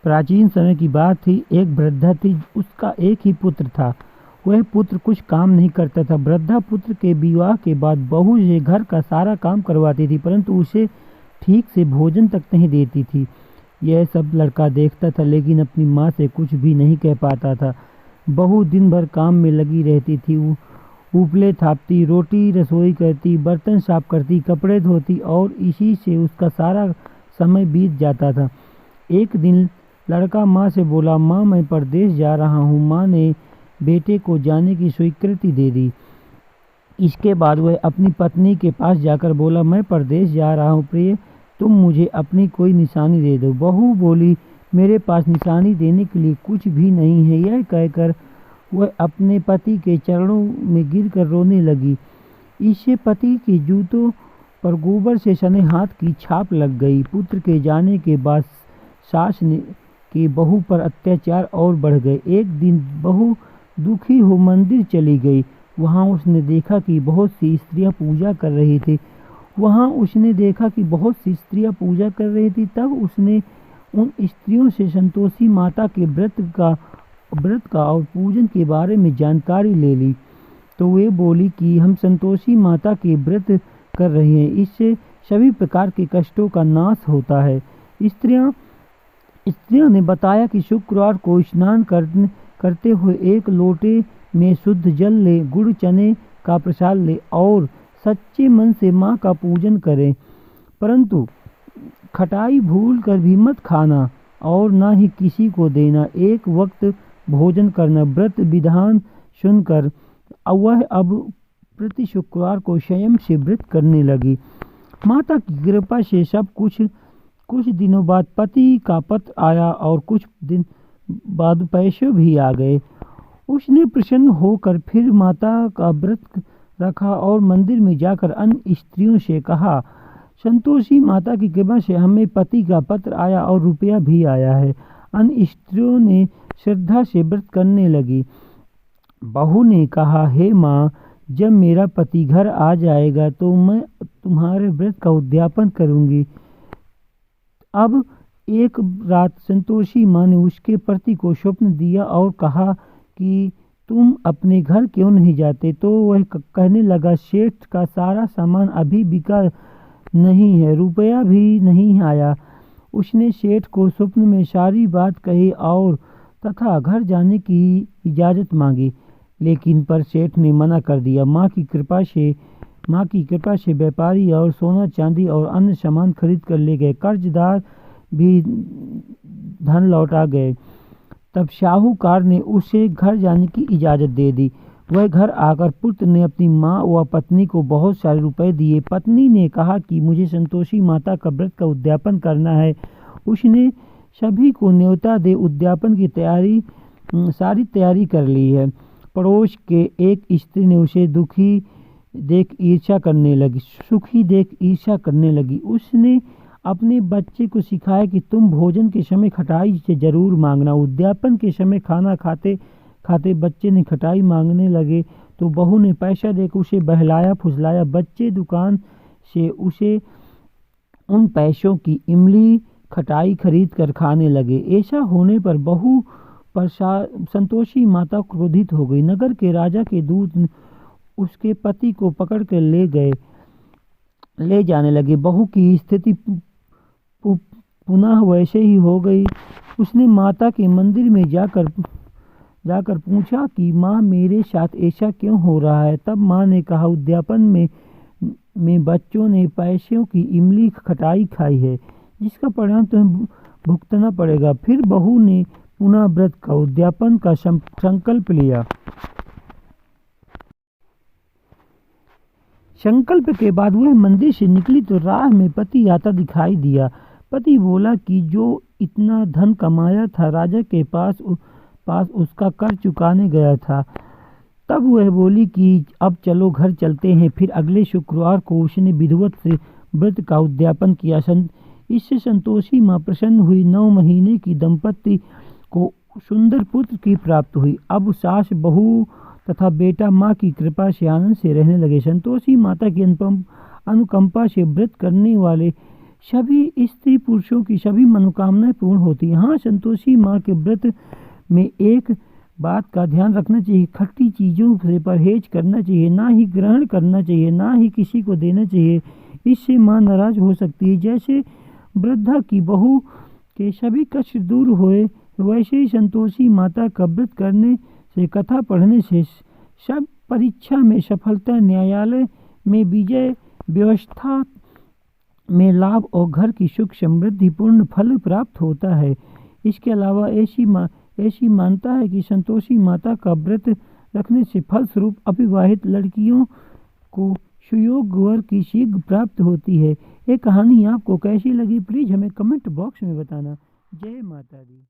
प्राचीन समय की बात थी। एक वृद्धा थी, उसका एक ही पुत्र था। वह पुत्र कुछ काम नहीं करता था। वृद्धा पुत्र के विवाह के बाद बहू से घर का सारा काम करवाती थी, परंतु उसे ठीक से भोजन तक नहीं देती थी। यह सब लड़का देखता था, लेकिन अपनी माँ से कुछ भी नहीं कह पाता था। बहू दिन भर काम में लगी रहती थी। उपले थापती, रोटी रसोई करती, बर्तन साफ करती, कपड़े धोती, और इसी से उसका सारा समय बीत जाता था। एक दिन लड़का माँ से बोला, माँ मैं परदेश जा रहा हूँ। माँ ने बेटे को जाने की स्वीकृति दे दी। इसके बाद वह अपनी पत्नी के पास जाकर बोला, मैं परदेश जा रहा हूँ प्रिय, तुम मुझे अपनी कोई निशानी दे दो। बहू बोली, मेरे पास निशानी देने के लिए कुछ भी नहीं है। यह कहकर वह अपने पति के चरणों में गिरकर रोने लगी। इससे पति के जूतों पर गोबर से सने हाथ की छाप लग गई। पुत्र के जाने के बाद सास ने के बहू पर अत्याचार और बढ़ गए। एक दिन बहू दुखी हो मंदिर चली गई। वहाँ उसने देखा कि बहुत सी स्त्रियां पूजा कर रही थी। तब उसने उन स्त्रियों से संतोषी माता के व्रत का और पूजन के बारे में जानकारी ले ली। तो वे बोली कि हम संतोषी माता के व्रत कर रहे हैं, इससे सभी प्रकार के कष्टों का नाश होता है। स्त्रियों ने बताया कि शुक्रवार को स्नान करते हुए एक लोटे में शुद्ध जल ले, गुड़ चने का प्रसाद ले और सच्चे मन से माँ का पूजन करें, परंतु खटाई भूल कर भी मत खाना और ना ही किसी को देना। एक वक्त भोजन करना। व्रत विधान सुनकर वह अब प्रति शुक्रवार को स्वयं से व्रत करने लगी। माता की कृपा से सब कुछ दिनों बाद पति का पत्र आया और कुछ दिन बाद पैसे भी आ गए। उसने प्रसन्न होकर फिर माता का व्रत रखा और मंदिर में जाकर अन्य स्त्रियों से कहा, संतोषी माता की कृपा से हमें पति का पत्र आया और रुपया भी आया है। अन्य स्त्रियों ने श्रद्धा से व्रत करने लगी। बहू ने कहा, हे माँ, जब मेरा पति घर आ जाएगा तो मैं तुम्हारे व्रत का उद्यापन करूंगी। अब एक रात संतोषी माँ ने उसके पति को स्वप्न दिया और कहा कि तुम अपने घर क्यों नहीं जाते? तो वह कहने लगा, सेठ का सारा सामान अभी बिका नहीं है, रुपया भी नहीं आया। उसने सेठ को स्वप्न में सारी बात कही और तथा घर जाने की इजाज़त मांगी, लेकिन पर सेठ ने मना कर दिया। माँ की कृपा से व्यापारी और सोना चांदी और अन्य सामान खरीद कर ले गए। कर्जदार भी धन लौटा गए। तब साहूकार ने उसे घर जाने की इजाज़त दे दी। वह घर आकर पुत्र ने अपनी माँ व पत्नी को बहुत सारे रुपए दिए। पत्नी ने कहा कि मुझे संतोषी माता का व्रत का उद्यापन करना है। उसने सभी को न्योता दे उद्यापन की सारी तैयारी कर ली है। पड़ोस के एक स्त्री ने उसे सुखी देख ईर्ष्या करने लगी। उसने अपने बच्चे को सिखाया कि तुम भोजन के समय खटाई से जरूर मांगना। उद्यापन के समय खाना खाते खाते बच्चे ने खटाई मांगने लगे तो बहू ने पैसा देकर उसे बहलाया फुसलाया। बच्चे दुकान से उसे उन पैसों की इमली खटाई खरीद कर खाने लगे। ऐसा होने पर बहू पर संतोषी माता क्रोधित हो गई। नगर के राजा के दूत उसके पति को पकड़ कर ले जाने लगे। बहू की स्थिति पुनः वैसे ही हो गई। उसने माता के मंदिर में जाकर पूछा कि माँ, मेरे साथ ऐसा क्यों हो रहा है? तब माँ ने कहा, उद्यापन में बच्चों ने पैसों की इमली खटाई खाई है, जिसका परिणाम तुम्हें भुगतना पड़ेगा। फिर बहू ने पुनः व्रत का उद्यापन का संकल्प लिया। संकल्प के बाद वह मंदिर से निकली तो राह में पति आता दिखाई दिया। पति बोला कि जो इतना धन कमाया था राजा के पास उसका कर चुकाने गया था। तब वह बोली कि अब चलो घर चलते हैं। फिर अगले शुक्रवार को उसने विधिवत से व्रत का उद्यापन किया। इससे संतोषी माँ प्रसन्न हुई। 9 महीने की दंपति को सुंदर पुत्र की प्राप्त हुई। अब सास बहू तथा बेटा माँ की कृपा से आनंद से रहने लगे। संतोषी माता की अनुकंपा से व्रत करने वाले सभी स्त्री पुरुषों की सभी मनोकामनाएं पूर्ण होती हैं। हाँ, संतोषी माँ के व्रत में एक बात का ध्यान रखना चाहिए, खट्टी चीज़ों से परहेज करना चाहिए, ना ही ग्रहण करना चाहिए, ना ही किसी को देना चाहिए। इससे माँ नाराज हो सकती है। जैसे वृद्धा की बहू के सभी कष्ट दूर हुए, वैसे ही संतोषी माता का व्रत करने से, कथा पढ़ने से सब परीक्षा में सफलता, न्यायालय में विजय, व्यवस्था में लाभ और घर की सुख समृद्धि पूर्ण फल प्राप्त होता है। इसके अलावा ऐसी मानता है कि संतोषी माता का व्रत रखने से फलस्वरूप अविवाहित लड़कियों को सुयोग वर की शीघ्र प्राप्त होती है। ये कहानी आपको कैसी लगी प्लीज़ हमें कमेंट बॉक्स में बताना। जय माता दी।